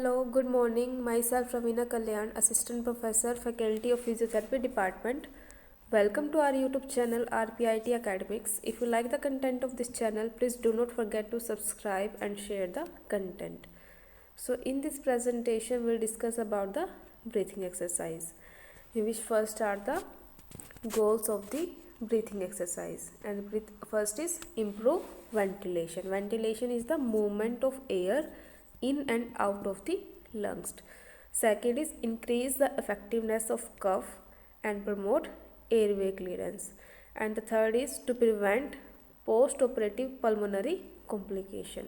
Hello, good morning. Myself Ravina Kalyan, Assistant Professor, Faculty of Physiotherapy Department. Welcome to our YouTube channel RPIT Academics. If you like the content of this channel, please do not forget to subscribe and share the content. So in this presentation, we'll discuss about the breathing exercise, in which first are the goals of the breathing exercise. And first is improve ventilation. Ventilation is the movement of air in and out of the lungs. Second is increase the effectiveness of cough and promote airway clearance. And the third is to prevent post-operative pulmonary complication.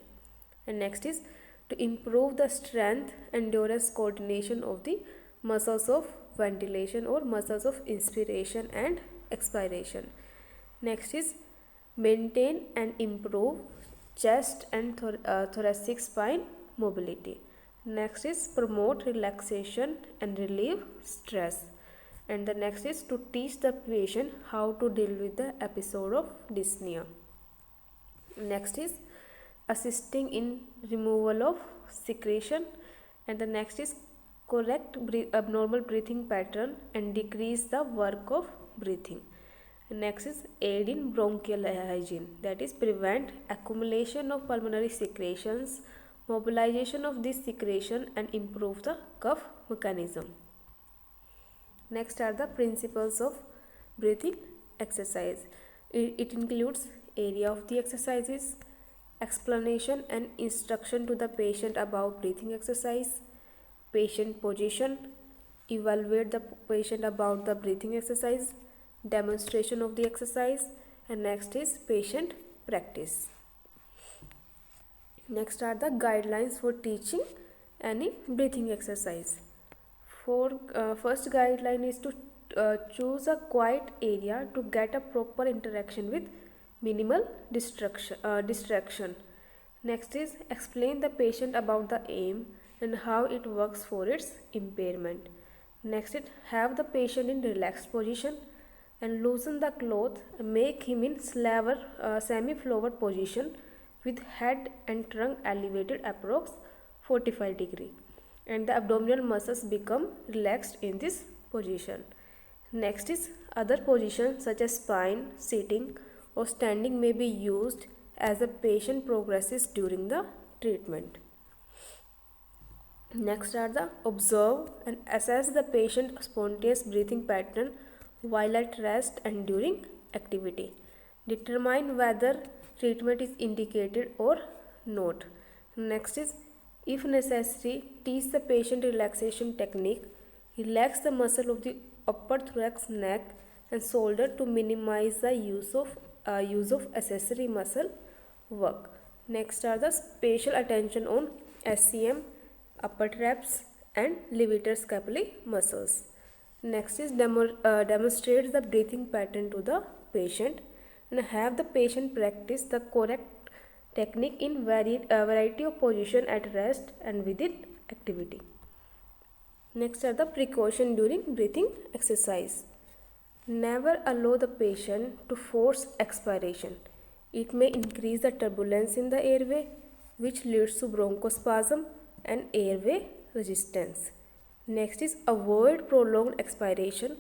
And next is to improve the strength, endurance, coordination of the muscles of ventilation or muscles of inspiration and expiration. Next is maintain and improve chest and thoracic spine mobility. Next is promote relaxation and relieve stress. And the next is to teach the patient how to deal with the episode of dyspnea. Next is assisting in removal of secretion. And the next is correct abnormal breathing pattern and decrease the work of breathing. Next is aid in bronchial hygiene, that is prevent accumulation of pulmonary secretions, mobilization of this secretion and improve the cough mechanism. Next are the principles of breathing exercise. It includes area of the exercises, explanation and instruction to the patient about breathing exercise, patient position, evaluate the patient about the breathing exercise, demonstration of the exercise, and next is patient practice. Next are the guidelines for teaching any breathing exercise. First guideline is to choose a quiet area to get a proper interaction with minimal distraction. Next is explain the patient about the aim and how it works for its impairment. Next is have the patient in relaxed position and loosen the cloth and make him in semi-forward position with head and trunk elevated approx 45 degree, and the abdominal muscles become relaxed in this position. Next is other positions such as spine, sitting or standing may be used as the patient progresses during the treatment. Next are the observe and assess the patient spontaneous breathing pattern while at rest and during activity. Determine whether treatment is indicated or not. Next is if necessary, teach the patient relaxation technique. Relax the muscle of the upper thorax, neck and shoulder to minimize the use of accessory muscle work. Next are the special attention on SCM, upper traps and levator scapulae muscles. Next is demonstrate the breathing pattern to the patient and have the patient practice the correct technique in variety of position at rest and within activity. Next are the precaution during breathing exercise. Never allow the patient to force expiration. It may increase the turbulence in the airway, which leads to bronchospasm and airway resistance. Next is avoid prolonged expiration